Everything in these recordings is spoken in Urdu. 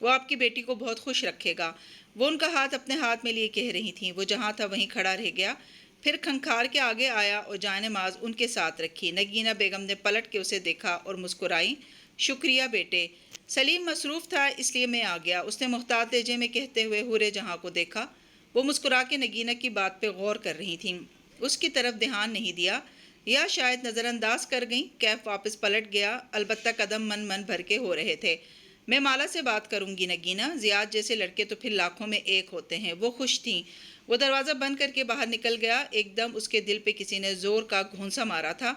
وہ آپ کی بیٹی کو بہت خوش رکھے گا۔ وہ ان کا ہاتھ اپنے ہاتھ میں لیے کہہ رہی تھیں۔ وہ جہاں تھا وہیں کھڑا رہ گیا، پھر کھنکھار کے آگے آیا اور جائے نماز ان کے ساتھ رکھی۔ نگینہ بیگم نے پلٹ کے اسے دیکھا اور مسکرائیں، شکریہ بیٹے، سلیم مصروف تھا اس لیے میں آ گیا، اس نے محتاط لہجے میں کہتے ہوئے حورِ جہاں کو دیکھا۔ وہ مسکرا کے نگینہ کی بات پہ غور کر رہی تھیں، اس کی طرف دھیان نہیں دیا، یا شاید نظر انداز کر گئیں۔ کیف واپس پلٹ گیا، البتہ قدم من بھر کے ہو رہے تھے۔ میں مالا سے بات کروں گی نگینہ، زیاد جیسے لڑکے تو پھر لاکھوں میں ایک ہوتے ہیں۔ وہ خوش تھیں۔ وہ دروازہ بند کر کے باہر نکل گیا۔ ایک دم اس کے دل پہ کسی نے زور کا گھونسا مارا تھا،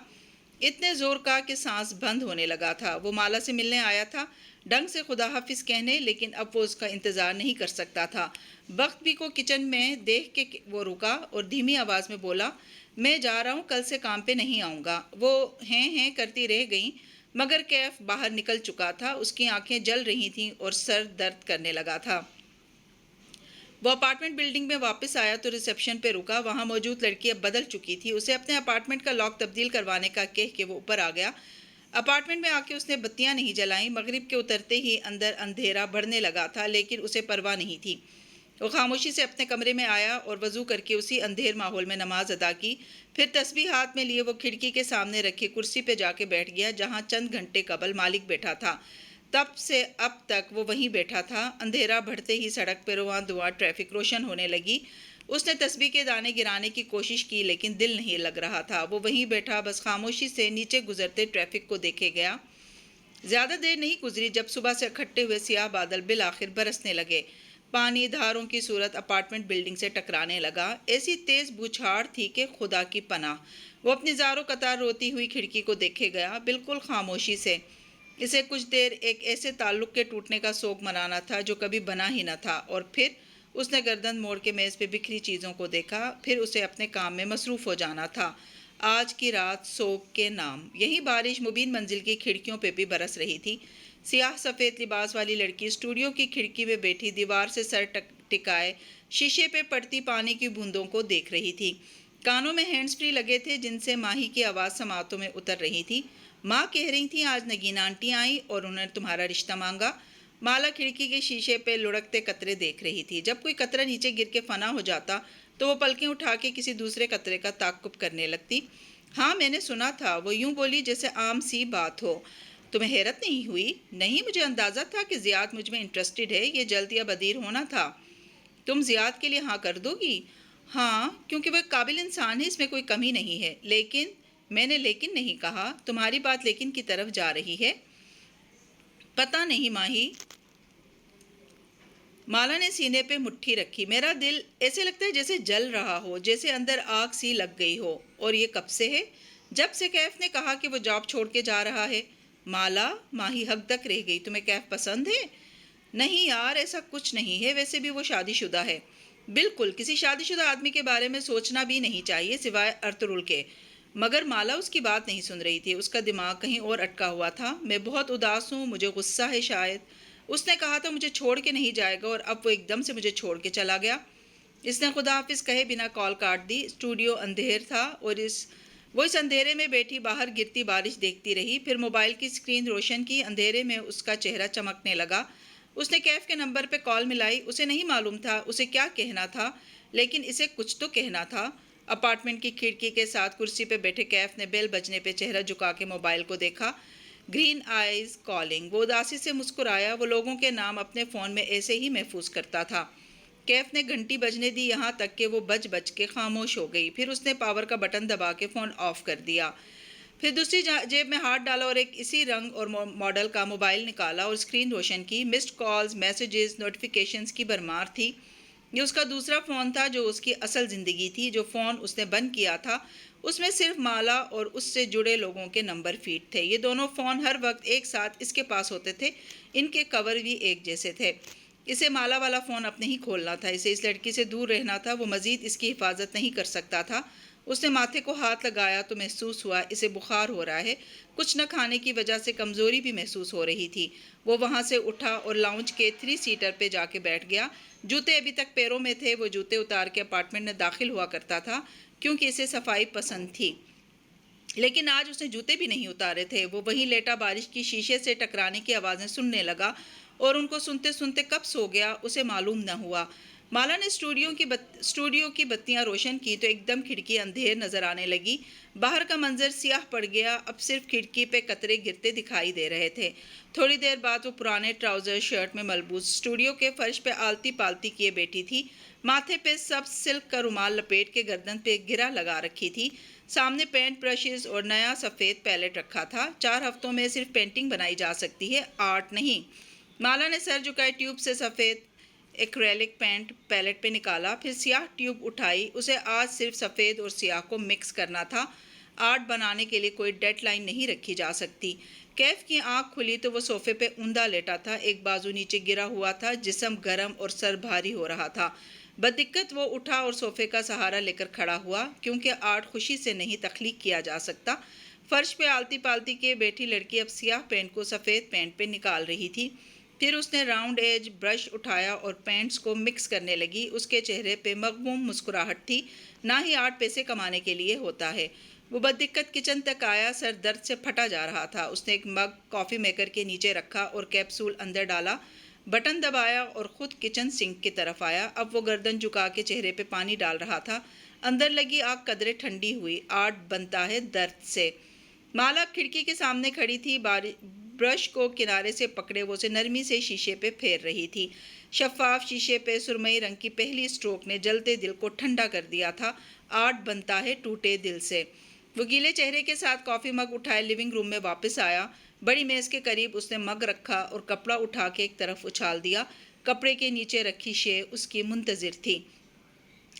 اتنے زور کا کہ سانس بند ہونے لگا تھا۔ وہ مالا سے ملنے آیا تھا، ڈنگ سے خدا حافظ کہنے، لیکن اب وہ اس کا انتظار نہیں کر سکتا تھا۔ بخت بھی کو کچن میں دیکھ کے وہ رکا اور دھیمی آواز میں بولا، میں جا رہا ہوں، کل سے کام پہ نہیں آؤں گا۔ وہ ہیں کرتی رہ گئیں، مگر کیف باہر نکل چکا تھا، اس کی آنکھیں جل رہی تھیں اور سر درد کرنے لگا تھا۔ وہ اپارٹمنٹ بلڈنگ میں واپس آیا تو ریسیپشن پہ رکا، وہاں موجود لڑکی اب بدل چکی تھی۔ اسے اپنے اپارٹمنٹ کا لاک تبدیل کروانے کا کہہ کے وہ اوپر آ گیا۔ اپارٹمنٹ میں آ کے اس نے بتیاں نہیں جلائیں۔ مغرب کے اترتے ہی اندر اندھیرا بڑھنے لگا تھا، لیکن اسے پرواہ نہیں تھی۔ وہ خاموشی سے اپنے کمرے میں آیا اور وضو کر کے اسی اندھیر ماحول میں نماز ادا کی۔ پھر تسبیح ہاتھ میں لیے وہ کھڑکی کے سامنے رکھی کرسی پہ جا کے بیٹھ گیا، جہاں چند گھنٹے قبل مالک بیٹھا تھا۔ تب سے اب تک وہ وہیں بیٹھا تھا۔ اندھیرا بڑھتے ہی سڑک پہ رواں دواں ٹریفک روشن ہونے لگی۔ اس نے تسبیح کے دانے گرانے کی کوشش کی، لیکن دل نہیں لگ رہا تھا۔ وہ وہیں بیٹھا بس خاموشی سے نیچے گزرتے ٹریفک کو دیکھے گیا۔ زیادہ دیر نہیں گزری جب صبح سے اکٹھے ہوئے سیاہ بادل بالآخر برسنے لگے۔ پانی دھاروں کی صورت اپارٹمنٹ بلڈنگ سے ٹکرانے لگا۔ ایسی تیز بوچھاڑ تھی کہ خدا کی پناہ۔ وہ اپنی زاروں قطار روتی ہوئی کھڑکی کو دیکھے گیا، بالکل خاموشی سے۔ اسے کچھ دیر ایک ایسے تعلق کے ٹوٹنے کا سوگ منانا تھا جو کبھی بنا ہی نہ تھا، اور پھر اس نے گردن موڑ کے میز پہ بکھری چیزوں کو دیکھا۔ پھر اسے اپنے کام میں مصروف ہو جانا تھا۔ آج کی رات سوگ کے نام۔ یہی بارش مبین منزل کی کھڑکیوں پہ بھی برس رہی تھی۔ سیاہ سفید لباس والی لڑکی اسٹوڈیو کی کھڑکی میں بیٹھی دیوار سے سر ٹکائے شیشے پہ پڑتی پانی کی بوندوں کو دیکھ رہی تھی۔ کانوں میں ہینڈز فری لگے تھے جن سے ماہی کی آواز سماعتوں میں اتر رہی تھی۔ ماں کہہ رہی تھیں آج نگینہ آنٹی آئیں اور انہوں نے تمہارا رشتہ مانگا۔ مالا کھڑکی کے شیشے پہ لڑکتے قطرے دیکھ رہی تھی۔ جب کوئی قطرہ نیچے گر کے فنا ہو جاتا تو وہ پلکیں اٹھا کے کسی دوسرے قطرے کا تعقب کرنے لگتی۔ ہاں میں نے سنا تھا، وہ یوں بولی جیسے عام سی بات ہو۔ تمہیں حیرت نہیں ہوئی؟ نہیں، مجھے اندازہ تھا کہ زیاد مجھ میں انٹرسٹڈ ہے، یہ جلد یا بدیر ہونا تھا۔ تم زیاد کے لیے ہاں کر دو گی؟ ہاں، کیونکہ وہ ایک قابل انسان ہے، اس میں کوئی کمی نہیں ہے۔ لیکن میں نے لیکن نہیں کہا، تمہاری بات لیکن کی طرف جا رہی ہے۔ پتہ نہیں ماہی۔ مالا نے سینے پہ مٹھی رکھی۔ میرا دل ایسے لگتا ہے جیسے جل رہا ہو، جیسے اندر آگ سی لگ گئی ہو۔ اور یہ کب سے ہے؟ جب سے کیف نے کہا کہ وہ جاب چھوڑ کے جا رہا ہے۔ مالا، ماہی حق تک رہ گئی، تمہیں کیف پسند ہے؟ نہیں یار، ایسا کچھ نہیں ہے، ویسے بھی وہ شادی شدہ ہے۔ بالکل، کسی شادی شدہ آدمی کے بارے میں سوچنا بھی نہیں چاہیے سوائے ارطغرل کے۔ مگر مالا اس کی بات نہیں سن رہی تھی، اس کا دماغ کہیں اور اٹکا ہوا تھا۔ میں بہت اداس ہوں، مجھے غصہ ہے شاید۔ اس نے کہا تھا مجھے چھوڑ کے نہیں جائے گا اور اب وہ ایک دم سے مجھے چھوڑ کے چلا گیا۔ اس نے خدا حافظ کہے بنا کال کاٹ دی۔ اسٹوڈیو اندھیر تھا اور وہ اس اندھیرے میں بیٹھی باہر گرتی بارش دیکھتی رہی۔ پھر موبائل کی اسکرین روشن کی، اندھیرے میں اس کا چہرہ چمکنے لگا۔ اس نے کیف کے نمبر پہ کال ملائی۔ اسے نہیں معلوم تھا اسے کیا کہنا تھا، لیکن اسے کچھ تو کہنا تھا۔ اپارٹمنٹ کی کھڑکی کے ساتھ کرسی پہ بیٹھے کیف نے بیل بجنے پہ چہرہ جھکا کے موبائل کو دیکھا۔ Green eyes calling. وہ اداسی سے مسکرایا۔ وہ لوگوں کے نام اپنے فون میں ایسے ہی محفوظ کرتا تھا۔ کیف نے گھنٹی بجنے دی، یہاں تک کہ وہ بج کے خاموش ہو گئی۔ پھر اس نے پاور کا بٹن دبا کے فون آف کر دیا۔ پھر دوسری جیب میں ہاتھ ڈالا اور ایک اسی رنگ اور ماڈل کا موبائل نکالا اور اسکرین روشن کی۔ مسڈ کالز، میسیجز، نوٹیفیکیشنز کی بھرمار تھی۔ یہ اس کا دوسرا فون تھا جو اس کی اصل زندگی تھی۔ جو فون اس نے بند کیا تھا اس میں صرف مالا اور اس سے جڑے لوگوں کے نمبر فیڈ تھے۔ یہ دونوں فون ہر وقت ایک ساتھ اس کے پاس ہوتے تھے، ان کے کور بھی ایک جیسے تھے۔ اسے مالا والا فون اب نہیں کھولنا تھا، اسے اس لڑکی سے دور رہنا تھا۔ وہ مزید اس کی حفاظت نہیں کر سکتا تھا۔ اس نے ماتھے کو ہاتھ لگایا تو محسوس ہوا اسے بخار ہو رہا ہے۔ کچھ نہ کھانے کی وجہ سے کمزوری بھی محسوس ہو رہی تھی۔ وہ وہاں سے اٹھا اور لاؤنج کے 3 سیٹر پہ جا کے بیٹھ گیا۔ جوتے ابھی تک پیروں میں تھے۔ وہ جوتے اتار کے اپارٹمنٹ میں داخل ہوا کرتا تھا کیونکہ اسے صفائی پسند تھی، لیکن آج اس نے جوتے بھی نہیں اتارے تھے۔ وہ وہیں لیٹا بارش کی شیشے سے ٹکرانے کی آوازیں سننے لگا اور ان کو سنتے سنتے کب سو گیا اسے معلوم نہ ہوا۔ مالا نے اسٹوڈیو کی بتیاں روشن کی تو ایک دم کھڑکی اندھیر نظر آنے لگی۔ باہر کا منظر سیاہ پڑ گیا، اب صرف کھڑکی پہ قطرے گرتے دکھائی دے رہے تھے۔ تھوڑی دیر بعد وہ پرانے ٹراؤزر شرٹ میں ملبوس اسٹوڈیو کے فرش پہ آلتی پالتی کیے بیٹھی تھی۔ ماتھے پہ سبز سلک کا رومال لپیٹ کے گردن پہ گرہ لگا رکھی تھی۔ سامنے پینٹ برشز اور نیا سفید پیلیٹ رکھا تھا۔ 4 ہفتوں میں صرف پینٹنگ بنائی جا سکتی ہے، آرٹ نہیں۔ مالا نے سر جھکائے، ٹیوب سے سفید ایکریلک پینٹ پیلیٹ پہ نکالا، پھر سیاہ ٹیوب اٹھائی۔ اسے آج صرف سفید اور سیاہ کو مکس کرنا تھا۔ آرٹ بنانے کے لیے کوئی ڈیڈ لائن نہیں رکھی جا سکتی۔ کیف کی آنکھ کھلی تو وہ صوفے پہ اوندا لیٹا تھا، ایک بازو نیچے گرا ہوا تھا، جسم گرم اور سر بھاری ہو رہا تھا۔ بددقت وہ اٹھا اور صوفے کا سہارا لے کر کھڑا ہوا، کیونکہ آرٹ خوشی سے نہیں تخلیق کیا جا سکتا۔ فرش پہ آلتی پالتی کے بیٹھی لڑکی اب سیاہ پینٹ کو سفید پینٹ پہ نکال رہی تھی۔ پھر اس نے راؤنڈ ایج برش اٹھایا اور پینٹس کو مکس کرنے لگی۔ اس کے چہرے پہ مغموم مسکراہٹ تھی۔ نہ ہی آرٹ پیسے کمانے کے لیے ہوتا ہے۔ وہ بددقت کچن تک آیا، سر درد سے پھٹا جا رہا تھا۔ اس نے ایک مگ کافی میکر کے نیچے رکھا اور کیپسول اندر ڈالا، بٹن دبایا اور خود کچن سنک کی طرف آیا۔ اب وہ گردن جھکا کے چہرے پہ پانی ڈال رہا تھا۔ اندر لگی آگ قدرے ٹھنڈی ہوئی۔ آرٹ بنتا ہے درد سے۔ مالا اب کھڑکی کے سامنے کھڑی تھی، برش کو کنارے سے پکڑے وہ اسے نرمی سے شیشے پہ پھیر رہی تھی۔ شفاف شیشے پہ سرمئی رنگ کی پہلی اسٹروک نے جلتے دل کو ٹھنڈا کر دیا تھا۔ آرٹ بنتا ہے ٹوٹے دل سے۔ وہ گیلے چہرے کے ساتھ کافی مگ اٹھائے لیونگ روم میں واپس آیا۔ بڑی میز کے قریب اس نے مگ رکھا اور کپڑا اٹھا کے ایک طرف اچھال دیا۔ کپڑے کے نیچے رکھی شے اس کی منتظر تھی۔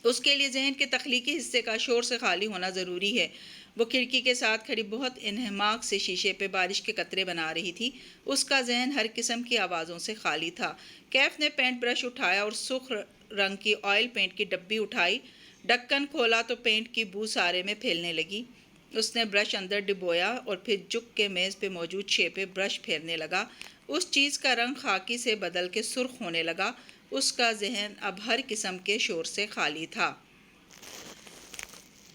اس کے لیے ذہن کے تخلیقی حصے کا شور سے خالی ہونا ضروری ہے۔ وہ کھڑکی کے ساتھ کھڑی بہت انہماک سے شیشے پہ بارش کے قطرے بنا رہی تھی۔ اس کا ذہن ہر قسم کی آوازوں سے خالی تھا۔ کیف نے پینٹ برش اٹھایا اور سرخ رنگ کی آئل پینٹ کی ڈبی اٹھائی۔ ڈھکن کھولا تو پینٹ کی بو سارے میں پھیلنے لگی۔ اس نے برش اندر ڈبویا اور پھر جھک کے میز پہ موجود شے پہ برش پھیرنے لگا۔ اس چیز کا رنگ خاکی سے بدل کے سرخ ہونے لگا۔ اس کا ذہن اب ہر قسم کے شور سے خالی تھا۔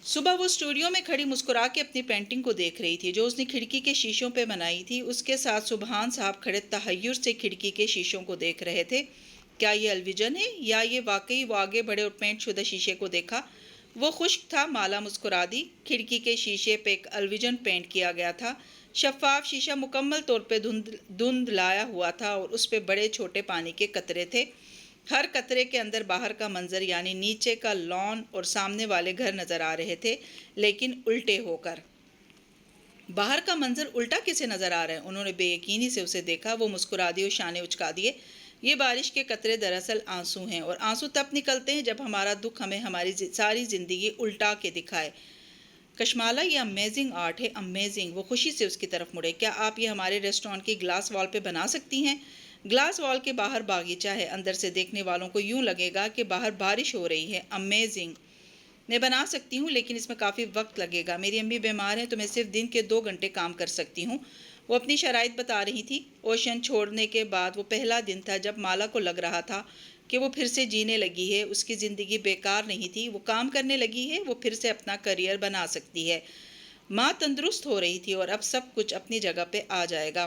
صبح وہ اسٹوڈیو میں کھڑی مسکرا کے اپنی پینٹنگ کو دیکھ رہی تھی، جو اس نے کھڑکی کے شیشوں پہ بنائی تھی۔ اس کے ساتھ سبحان صاحب کھڑے تحیر سے کھڑکی کے شیشوں کو دیکھ رہے تھے۔ کیا یہ الویژن ہے یا یہ واقعی؟ وہ آگے بڑھے اور پینٹ شدہ شیشے کو دیکھا۔ وہ خشک تھا۔ مالا مسکرا دی۔ کھڑکی کے شیشے پہ ایک الویژن پینٹ کیا گیا تھا۔ شفاف شیشہ مکمل طور پہ دھندلایا ہوا تھا اور اس پہ بڑے چھوٹے پانی کے قطرے تھے۔ ہر قطرے کے اندر باہر کا منظر، یعنی نیچے کا لان اور سامنے والے گھر نظر آ رہے تھے، لیکن الٹے ہو کر۔ باہر کا منظر الٹا کیسے نظر آ رہا ہے؟ انہوں نے بے یقینی سے اسے دیکھا۔ وہ مسکرا دی اور شانے اچکا دیے۔ یہ بارش کے قطرے دراصل آنسو ہیں، اور آنسو تب نکلتے ہیں جب ہمارا دکھ ہمیں ہماری ساری زندگی الٹا کے دکھائے۔ کشمالا، یہ امیزنگ آرٹ ہے، امیزنگ۔ وہ خوشی سے اس کی طرف مڑے۔ کیا آپ یہ ہمارے ریسٹورانٹ کی گلاس وال پہ بنا سکتی ہیں؟ گلاس وال کے باہر باغیچہ ہے، اندر سے دیکھنے والوں کو یوں لگے گا کہ باہر بارش ہو رہی ہے۔ امیزنگ۔ میں بنا سکتی ہوں، لیکن اس میں کافی وقت لگے گا۔ میری امی بیمار ہیں تو میں صرف دن کے 2 گھنٹے کام کر سکتی ہوں۔ وہ اپنی شرائط بتا رہی تھی۔ اوشین چھوڑنے کے بعد وہ پہلا دن تھا جب مالا کو لگ رہا تھا کہ وہ پھر سے جینے لگی ہے۔ اس کی زندگی بیکار نہیں تھی، وہ کام کرنے لگی ہے، وہ پھر سے اپنا کیریئر بنا سکتی ہے۔ ماں تندرست ہو رہی تھی اور اب سب کچھ اپنی جگہ پہ آ جائے گا۔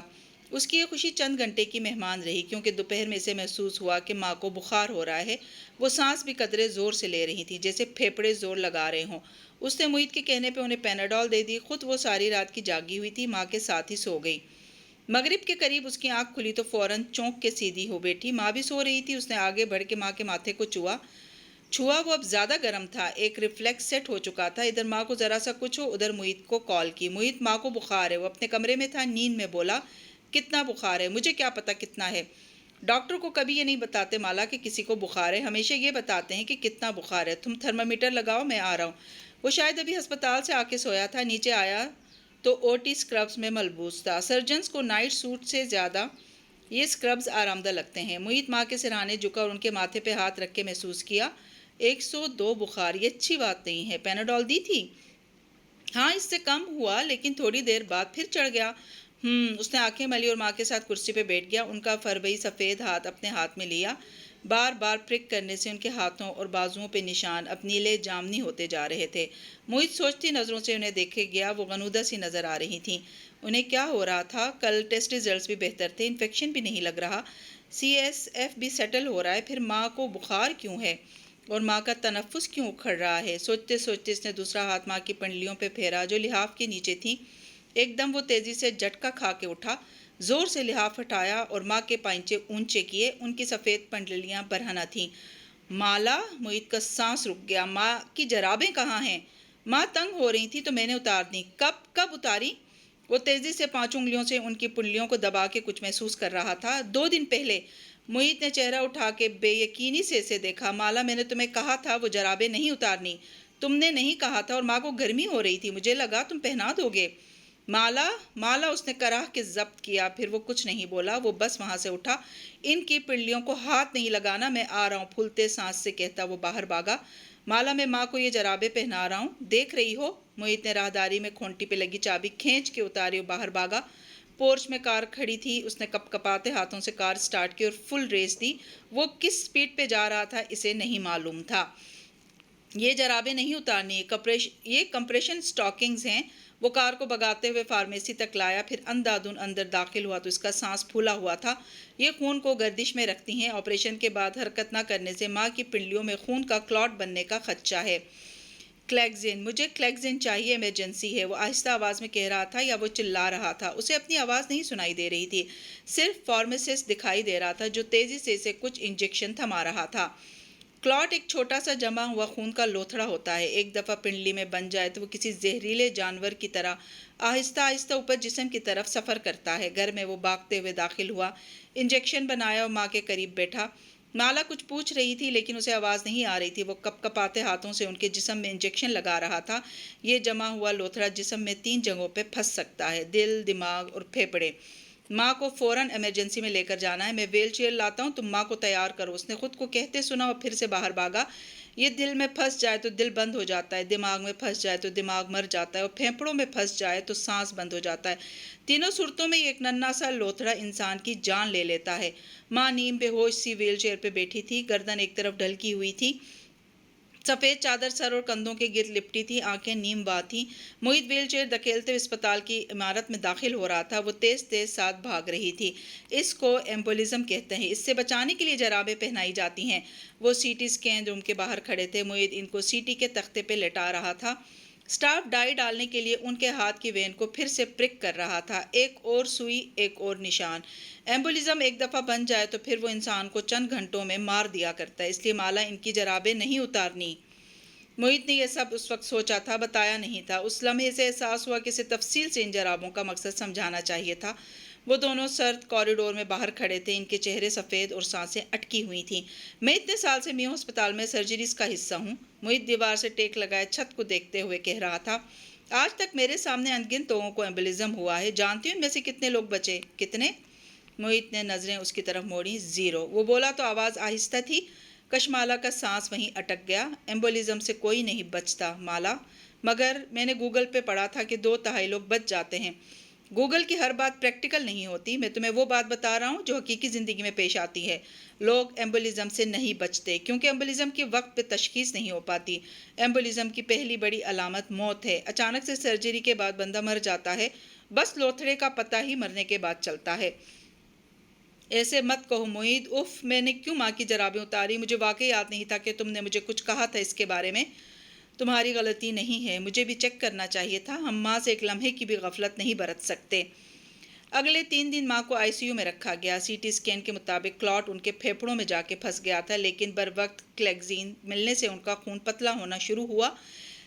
اس کی یہ خوشی چند گھنٹے کی مہمان رہی، کیونکہ دوپہر میں اسے محسوس ہوا کہ ماں کو بخار ہو رہا ہے۔ وہ سانس بھی قدرے زور سے لے رہی تھی، جیسے پھیپھڑے زور لگا رہے ہوں۔ اس نے محیط کے کہنے پہ انہیں پیناڈول دے دی۔ خود وہ ساری رات کی جاگی ہوئی تھی، ماں کے ساتھ ہی سو گئی۔ مغرب کے قریب اس کی آنکھ کھلی تو فوراً چونک کے سیدھی ہو بیٹھی۔ ماں بھی سو رہی تھی۔ اس نے آگے بڑھ کے ماں کے ماتھے کو چھوا۔ وہ اب زیادہ گرم تھا۔ ایک ریفلیکس سیٹ ہو چکا تھا۔ ادھر ماں کو ذرا سا کچھ ہو، ادھر محیط کو کال کی۔ محیط، ماں کو بخار ہے۔ وہ اپنے کمرے میں تھا، نیند میں بولا، کتنا بخار ہے؟ مجھے کیا پتا کتنا ہے؟ ڈاکٹر کو کبھی یہ نہیں بتاتے مالا کہ کسی کو بخار ہے، ہمیشہ یہ بتاتے ہیں کہ کتنا بخار ہے۔ تم تھرمامیٹر لگاؤ، میں آ رہا ہوں۔ وہ شاید ابھی ہسپتال سے آ کے سویا تھا۔ نیچے آیا تو او ٹی اسکربز میں ملبوس تھا۔ سرجنز کو نائٹ سوٹ سے زیادہ یہ اسکربز آرام دہ لگتے ہیں۔ محیط ماں کے سرہانے جھکا اور ان کے ماتھے پہ ہاتھ رکھ کے محسوس کیا۔ 102 بخار، یہ اچھی بات نہیں ہے۔ پیناڈول دی تھی؟ ہاں، اس سے کم ہوا، لیکن تھوڑی دیر بعد پھر چڑھ گیا۔ اس نے آنکھیں ملی اور ماں کے ساتھ کرسی پہ بیٹھ گیا۔ ان کا فربئی سفید ہاتھ اپنے ہاتھ میں لیا۔ بار بار پرک کرنے سے ان کے ہاتھوں اور بازوؤں پہ نشان اب نیلے جامنی ہوتے جا رہے تھے۔ محیط سوچتی نظروں سے انہیں دیکھے گیا۔ وہ غنودہ سی نظر آ رہی تھیں۔ انہیں کیا ہو رہا تھا؟ کل ٹیسٹ ریزلٹس بھی بہتر تھے، انفیکشن بھی نہیں لگ رہا۔ CSF بھی سیٹل ہو رہا ہے، پھر ماں کو بخار کیوں ہے اور ماں کا تنفس کیوں اکھڑ رہا ہے؟ سوچتے سوچتے اس نے دوسرا ہاتھ ماں کی پنڈلیوں پہ پھیرا جو لحاف کے نیچے تھی۔ ایک دم وہ تیزی سے جھٹکا کھا کے اٹھا، زور سے لحاف ہٹایا اور ماں کے پائنچے اونچے کیے۔ ان کی سفید پنڈلیاں برہنہ تھیں۔ مالا، معید کا سانس رک گیا۔ ماں کی جرابیں کہاں ہیں؟ ماں تنگ ہو رہی تھی تو میں نے اتار دی۔ کب اتاری؟ وہ تیزی سے 5 انگلیوں سے ان کی پنڈلیوں کو دبا کے کچھ محسوس کر رہا تھا۔ 2 دن پہلے۔ معید نے چہرہ اٹھا کے بے یقینی سے اسے دیکھا۔ مالا، میں نے تمہیں کہا تھا وہ جرابیں نہیں اتارنی۔ تم نے نہیں کہا تھا اور ماں کو گرمی ہو رہی تھی، مجھے لگا تم پہنا دو گے۔ مالا اس نے کراہ کے ضبط کیا، پھر وہ کچھ نہیں بولا، وہ بس وہاں سے اٹھا۔ ان کی پنڈلیوں کو ہاتھ نہیں لگانا، میں آ رہا ہوں، پھولتے سانس سے کہتا وہ باہر بھاگا۔ مالا، میں ماں کو یہ جرابیں پہنا رہا ہوں، دیکھ رہی ہو؟ معید نے راہداری میں کھونٹی پہ لگی چابی کھینچ کے اتاری اور باہر بھاگا۔ پورچ میں کار کھڑی تھی، اس نے کپ کپاتے ہاتھوں سے کار سٹارٹ کی اور فل ریس دی۔ وہ کس سپیڈ پہ جا رہا تھا اسے نہیں معلوم تھا۔ یہ جرابیں نہیں اتارنی، یہ کمپریشن سٹاکنگز ہیں۔ وہ کار کو بھگاتے ہوئے فارمیسی تک لایا، پھر اندھادھند اندر داخل ہوا تو اس کا سانس پھولا ہوا تھا۔ یہ خون کو گردش میں رکھتی ہیں، آپریشن کے بعد حرکت نہ کرنے سے ماں کی پنڈلیوں میں خون کا کلاٹ بننے کا خدشہ ہے۔ کلیگزین، مجھے کلیگزین چاہیے، ایمرجنسی ہے، وہ آہستہ آواز میں کہہ رہا تھا یا وہ چلا رہا تھا؟ اسے اپنی آواز نہیں سنائی دے رہی تھی، صرف فارماسسٹ دکھائی دے رہا تھا جو تیزی سے اسے کچھ انجیکشن تھما رہا تھا۔ کلاٹ ایک چھوٹا سا جمع ہوا خون کا لوتھڑا ہوتا ہے۔ ایک دفعہ پنڈلی میں بن جائے تو وہ کسی زہریلے جانور کی طرح آہستہ آہستہ اوپر جسم کی طرف سفر کرتا ہے۔ گھر میں وہ بھاگتے ہوئے داخل ہوا، انجیکشن بنایا اور ماں کے قریب بیٹھا۔ مالا کچھ پوچھ رہی تھی لیکن اسے آواز نہیں آ رہی تھی۔ وہ کپ کپاتے ہاتھوں سے ان کے جسم میں انجیکشن لگا رہا تھا۔ یہ جمع ہوا لوتھڑا جسم میں 3 جگہوں پہ پھنس سکتا ہے: دل، دماغ اور پھیپھڑے۔ ماں کو فوراً ایمرجنسی میں لے کر جانا ہے، میں ویل چیئر لاتا ہوں، تم ماں کو تیار کرو۔ اس نے خود کو کہتے سنا اور پھر سے باہر بھاگا۔ یہ دل میں پھنس جائے تو دل بند ہو جاتا ہے، دماغ میں پھنس جائے تو دماغ مر جاتا ہے اور پھیپھڑوں میں پھنس جائے تو سانس بند ہو جاتا ہے۔ تینوں صورتوں میں ایک ننھا سا لوتھڑا انسان کی جان لے لیتا ہے۔ ماں نیم بے ہوش سی ویل چیئر پہ بیٹھی تھی، گردن ایک طرف ڈھلکی ہوئی تھی، سفید چادر سر اور کندھوں کے گرد لپٹی تھی، آنکھیں نیم وا تھیں۔ معید ویل چیئر دھکیلتے ہوئے اسپتال کی عمارت میں داخل ہو رہا تھا۔ وہ تیز تیز ساتھ بھاگ رہی تھی۔ اس کو ایمبولزم کہتے ہیں، اس سے بچانے کے لیے جرابیں پہنائی جاتی ہیں۔ وہ سی ٹی اسکین روم کے باہر کھڑے تھے، معید ان کو سی ٹی کے تختے پہ لٹا رہا تھا۔ سٹاف ڈائی ڈالنے کے لیے ان کے ہاتھ کی وین کو پھر سے پرک کر رہا تھا، ایک اور سوئی، ایک اور نشان۔ ایمبولزم ایک دفعہ بن جائے تو پھر وہ انسان کو چند گھنٹوں میں مار دیا کرتا ہے، اس لیے مالا ان کی جرابیں نہیں اتارنی۔ معید نے یہ سب اس وقت سوچا تھا، بتایا نہیں تھا۔ اس لمحے سے احساس ہوا کہ اسے تفصیل سے ان جرابوں کا مقصد سمجھانا چاہیے تھا۔ وہ دونوں سرد کوریڈور میں باہر کھڑے تھے، ان کے چہرے سفید اور سانسیں اٹکی ہوئی تھیں۔ میں اتنے سال سے میو ہسپتال میں سرجریز کا حصہ ہوں، معید دیوار سے ٹیک لگائے چھت کو دیکھتے ہوئے کہہ رہا تھا۔ آج تک میرے سامنے ان گنت لوگوں کو ایمبولزم ہوا ہے، جانتی ہوں ان میں سے کتنے لوگ بچے؟ کتنے؟ معید نے نظریں اس کی طرف موڑیں۔ 0۔ وہ بولا تو آواز آہستہ تھی۔ کشمالا کا سانس وہیں اٹک گیا۔ ایمبولزم سے کوئی نہیں بچتا مالا، مگر میں نے گوگل پہ پڑھا تھا کہ 2/3 لوگ بچ جاتے ہیں۔ گوگل کی ہر بات پریکٹیکل نہیں ہوتی، میں تمہیں وہ بات بتا رہا ہوں جو حقیقی زندگی میں پیش آتی ہے۔ لوگ ایمبولزم سے نہیں بچتے کیونکہ ایمبولزم کی وقت پہ تشخیص نہیں ہو پاتی۔ ایمبولزم کی پہلی بڑی علامت موت ہے۔ اچانک سے سرجری کے بعد بندہ مر جاتا ہے، بس لوتھڑے کا پتہ ہی مرنے کے بعد چلتا ہے۔ ایسے مت کہو معید۔ اف، میں نے کیوں ماں کی جرابیں اتاری؟ مجھے واقعی یاد نہیں تھا کہ تم نے مجھے کچھ کہا تھا اس کے بارے میں۔ تمہاری غلطی نہیں ہے، مجھے بھی چیک کرنا چاہیے تھا، ہم ماں سے ایک لمحے کی بھی غفلت نہیں برت سکتے۔ اگلے 3 دن ماں کو آئی سی یو میں رکھا گیا۔ سی ٹی اسکین کے مطابق کلاٹ ان کے پھیپھڑوں میں جا کے پھنس گیا تھا، لیکن بروقت کلیگزین ملنے سے ان کا خون پتلا ہونا شروع ہوا۔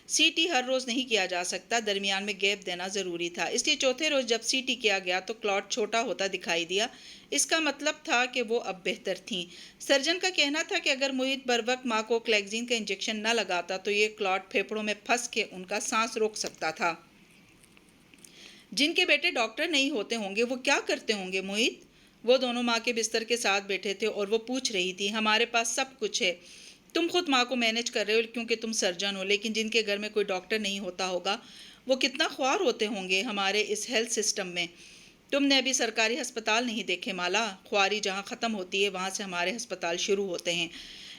سی ٹی ہر روز نہیں کیا جا سکتا، درمیان میں گیپ دینا ضروری تھا، اس لیے چوتھے روز جب سی ٹی کیا گیا تو کلاٹ چھوٹا ہوتا دکھائی دیا۔ اس کا مطلب تھا کہ وہ اب بہتر تھیں۔ سرجن کا کہنا تھا کہ اگر معید بروقت ماں کو کلیگزین کا انجیکشن نہ لگاتا تو یہ کلاٹ پھیپھڑوں میں پھنس کے ان کا سانس روک سکتا تھا۔ جن کے بیٹے ڈاکٹر نہیں ہوتے ہوں گے وہ کیا کرتے ہوں گے معید؟ وہ دونوں ماں کے بستر کے ساتھ بیٹھے تھے اور وہ پوچھ رہی تھی، ہمارے پاس سب کچھ ہے، تم خود ماں کو مینج کر رہے ہو کیونکہ تم سرجن ہو، لیکن جن کے گھر میں کوئی ڈاکٹر نہیں ہوتا ہوگا وہ کتنا خوار ہوتے ہوں گے ہمارے اس ہیلتھ سسٹم میں۔ تم نے ابھی سرکاری ہسپتال نہیں دیکھے مالا، خواری جہاں ختم ہوتی ہے وہاں سے ہمارے ہسپتال شروع ہوتے ہیں۔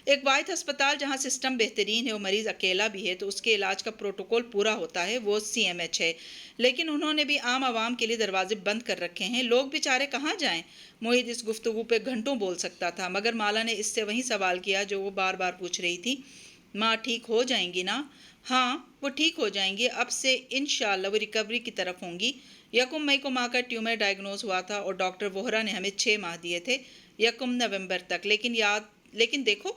ایک واحد ہسپتال جہاں سسٹم بہترین ہے اور مریض اکیلا بھی ہے تو اس کے علاج کا پروٹوکول پورا ہوتا ہے، وہ CMH ہے، لیکن انہوں نے بھی عام عوام کے لیے دروازے بند کر رکھے ہیں۔ لوگ بیچارے کہاں جائیں؟ موحد اس گفتگو پہ گھنٹوں بول سکتا تھا، مگر مالا نے اس سے وہی سوال کیا جو وہ بار بار پوچھ رہی تھی، ماں ٹھیک ہو جائیں گی نا؟ ہاں وہ ٹھیک ہو جائیں گی، اب سے انشاءاللہ وہ ریکوری کی طرف ہوں گی۔ 1 مئی کو ماں کا ٹیومر ڈائگنوز ہوا تھا اور ڈاکٹر وہرا نے ہمیں 6 ماہ دیے تھے 1 نومبر تک، لیکن دیکھو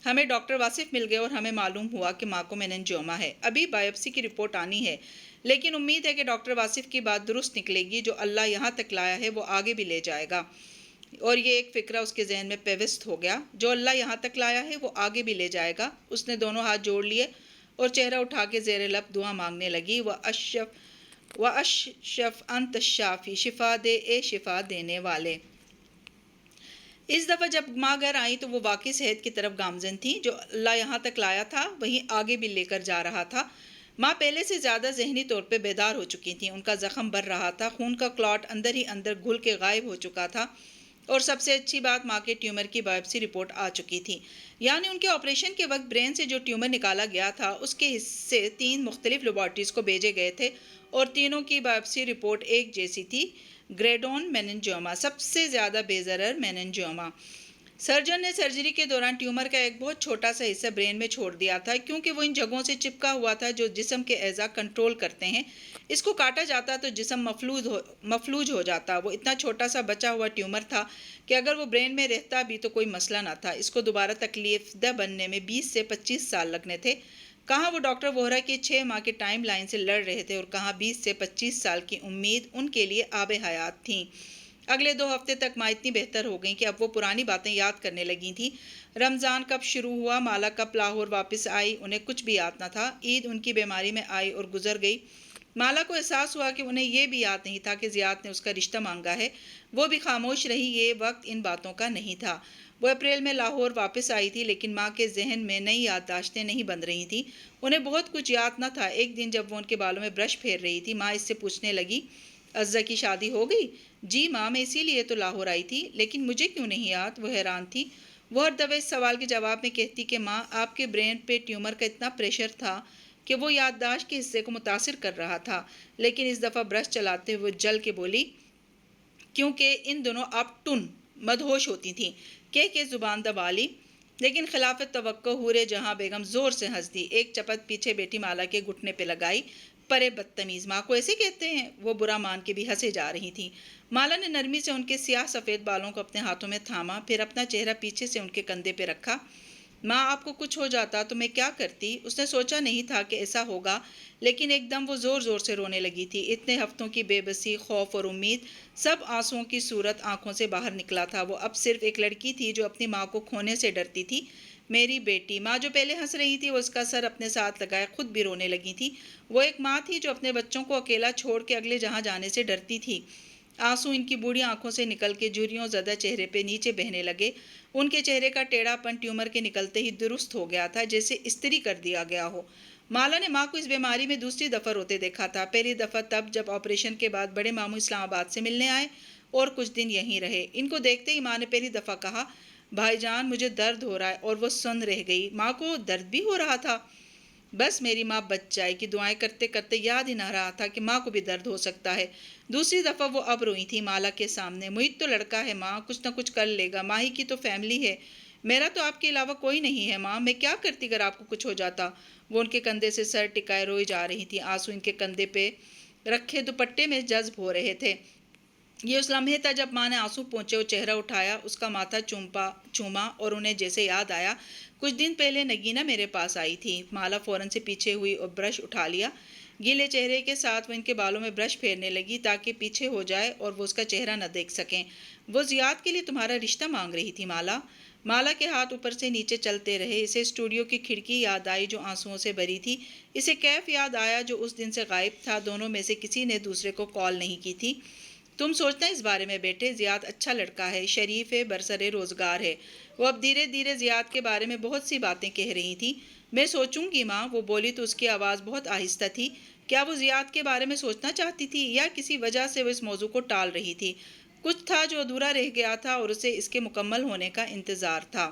ہمیں ڈاکٹر واصف مل گئے اور ہمیں معلوم ہوا کہ ماں کو میننجوما ہے۔ ابھی بائیوپسی کی رپورٹ آنی ہے، لیکن امید ہے کہ ڈاکٹر واصف کی بات درست نکلے گی، جو اللہ یہاں تک لایا ہے وہ آگے بھی لے جائے گا۔ اور یہ ایک فکرہ اس کے ذہن میں پیوست ہو گیا، جو اللہ یہاں تک لایا ہے وہ آگے بھی لے جائے گا۔ اس نے دونوں ہاتھ جوڑ لیے اور چہرہ اٹھا کے زیر لب دعا مانگنے لگی، وَأَشْفَ أَنْتَ الشَّافِي، شفا دے اے شفا دینے والے۔ اس دفعہ جب ماں گھر آئی تو وہ واقعی صحت کی طرف گامزن تھی، جو اللہ یہاں تک لایا تھا وہیں آگے بھی لے کر جا رہا تھا۔ ماں پہلے سے زیادہ ذہنی طور پہ بیدار ہو چکی تھیں، ان کا زخم بھر رہا تھا، خون کا کلاٹ اندر ہی اندر گھل کے غائب ہو چکا تھا، اور سب سے اچھی بات ماں کے ٹیومر کی بائیوپسی رپورٹ آ چکی تھی، یعنی ان کے آپریشن کے وقت برین سے جو ٹیومر نکالا گیا تھا اس کے حصے 3 مختلف لیبارٹریز کو بھیجے گئے تھے اور تینوں کی بائیوپسی رپورٹ ایک جیسی تھی، گریڈون میننجوما، سب سے زیادہ بے ضرر میننجوما۔ سرجن نے سرجری کے دوران ٹیومر کا ایک بہت چھوٹا سا حصہ برین میں چھوڑ دیا تھا، کیونکہ وہ ان جگہوں سے چپکا ہوا تھا جو جسم کے اعضاء کنٹرول کرتے ہیں۔ اس کو کاٹا جاتا تو جسم مفلوج ہو جاتا۔ وہ اتنا چھوٹا سا بچا ہوا ٹیومر تھا کہ اگر وہ برین میں رہتا بھی تو کوئی مسئلہ نہ تھا، اس کو دوبارہ تکلیف دہ بننے میں 20 سے 25 سال لگنے تھے۔ کہاں وہ ڈاکٹر وہرا کی 6 ماہ کے ٹائم لائن سے لڑ رہے تھے اور کہاں 20 سے 25 سال کی امید ان کے لیے آب حیات تھیں۔ اگلے 2 ہفتے تک ماں اتنی بہتر ہو گئیں کہ اب وہ پرانی باتیں یاد کرنے لگی تھیں۔ رمضان کب شروع ہوا، مالا کب لاہور واپس آئی، انہیں کچھ بھی یاد نہ تھا۔ عید ان کی بیماری میں آئی اور گزر گئی۔ مالا کو احساس ہوا کہ انہیں یہ بھی یاد نہیں تھا کہ زیاد نے اس کا رشتہ مانگا ہے، وہ بھی خاموش رہی، یہ وقت ان باتوں کا نہیں تھا۔ وہ اپریل میں لاہور واپس آئی تھی، لیکن ماں کے ذہن میں نئی یادداشتیں نہیں بن رہی تھیں، انہیں بہت کچھ یاد نہ تھا۔ ایک دن جب وہ ان کے بالوں میں برش پھیر رہی تھی، ماں اس سے پوچھنے لگی، عزہ کی شادی ہو گئی؟ جی ماں، میں اسی لیے تو لاہور آئی تھی، لیکن مجھے کیوں نہیں یاد؟ وہ حیران تھی۔ وہ ہر دفعہ اس سوال کے جواب میں کہتی کہ ماں، آپ کے برین پہ ٹیومر کا اتنا پریشر تھا کہ وہ یادداشت کے حصے کو متاثر کر رہا تھا، لیکن اس دفعہ برش چلاتے ہوئے جل کے بولی، کیونکہ ان دنوں آپ ٹن مدہوش ہوتی تھیں، کہ زبان دبا لی۔ لیکن خلاف توقع حورِ جہاں بیگم زور سے ہنس دی، ایک چپت پیچھے بیٹھی مالا کے گھٹنے پہ لگائی۔ پرے بدتمیز، ماں کو ایسے کہتے ہیں؟ وہ برا مان کے بھی ہنسے جا رہی تھیں۔ مالا نے نرمی سے ان کے سیاہ سفید بالوں کو اپنے ہاتھوں میں تھاما، پھر اپنا چہرہ پیچھے سے ان کے کندھے پہ رکھا۔ ماں، آپ کو کچھ ہو جاتا تو میں کیا کرتی؟ اس نے سوچا نہیں تھا کہ ایسا ہوگا، لیکن ایک دم وہ زور زور سے رونے لگی تھی۔ اتنے ہفتوں کی بے بسی، خوف اور امید، سب آنسوؤں کی صورت آنکھوں سے باہر نکلا تھا۔ وہ اب صرف ایک لڑکی تھی جو اپنی ماں کو کھونے سے ڈرتی تھی۔ میری بیٹی، ماں جو پہلے ہنس رہی تھی وہ اس کا سر اپنے ساتھ لگائے خود بھی رونے لگی تھی۔ وہ ایک ماں تھی جو اپنے بچوں کو اکیلا چھوڑ کے اگلے جہاں جانے سے ڈرتی تھی۔ آنسو ان کی بوڑھی آنکھوں سے نکل کے جھریوں زدہ چہرے پہ نیچے بہنے لگے۔ ان کے چہرے کا ٹیڑھا پن ٹیومر کے نکلتے ہی درست ہو گیا تھا، جیسے استری کر دیا گیا ہو۔ مالا نے ماں کو اس بیماری میں دوسری دفعہ روتے دیکھا تھا۔ پہلی دفعہ تب جب آپریشن کے بعد بڑے ماموں اسلام آباد سے ملنے آئے اور کچھ دن یہیں رہے۔ ان کو دیکھتے ہی ماں نے پہلی دفعہ کہا، بھائی جان مجھے درد ہو رہا ہے، اور وہ سن رہ گئی۔ ماں کو درد بھی ہو رہا تھا؟ بس میری ماں بچ جائے کہ دعائیں کرتے کرتے یاد ہی نہ رہا تھا کہ ماں کو بھی درد ہو سکتا ہے۔ دوسری دفعہ وہ اب روئی تھی مالا کے سامنے۔ موحد تو لڑکا ہے ماں، کچھ نہ کچھ کر لے گا، ماہی کی تو فیملی ہے، میرا تو آپ کے علاوہ کوئی نہیں ہے ماں، میں کیا کرتی اگر آپ کو کچھ ہو جاتا؟ وہ ان کے کندھے سے سر ٹکائے روئی جا رہی تھی، آنسو ان کے کندھے پہ رکھے دوپٹے میں جذب ہو رہے تھے۔ یہ اس لمحے تھا جب ماں نے آنسو پونچھے اور چہرہ اٹھایا، اس کا ماتھا چوما اور انہیں جیسے یاد آیا، کچھ دن پہلے نگینہ میرے پاس آئی تھی۔ مالا فوراً سے پیچھے ہوئی اور برش اٹھا لیا۔ گیلے چہرے کے ساتھ وہ ان کے بالوں میں برش پھیرنے لگی تاکہ پیچھے ہو جائے اور وہ اس کا چہرہ نہ دیکھ سکیں۔ وہ زیاد کے لیے تمہارا رشتہ مانگ رہی تھی مالا۔ مالا کے ہاتھ اوپر سے نیچے چلتے رہے۔ اسے اسٹوڈیو کی کھڑکی یاد آئی جو آنسوؤں سے بھری تھی، اسے کیف یاد آیا جو اس دن سے غائب تھا۔ دونوں میں سے کسی نے دوسرے کو کال نہیں کی تھی۔ تم سوچنا اس بارے میں بیٹے، زیاد اچھا لڑکا ہے، شریف ہے، برسر روزگار ہے۔ وہ اب دھیرے دھیرے زیاد کے بارے میں بہت سی باتیں کہہ رہی تھی۔ میں سوچوں گی ماں، وہ بولی تو اس کی آواز بہت آہستہ تھی۔ کیا وہ زیاد کے بارے میں سوچنا چاہتی تھی یا کسی وجہ سے وہ اس موضوع کو ٹال رہی تھی؟ کچھ تھا جو ادھورا رہ گیا تھا اور اسے اس کے مکمل ہونے کا انتظار تھا۔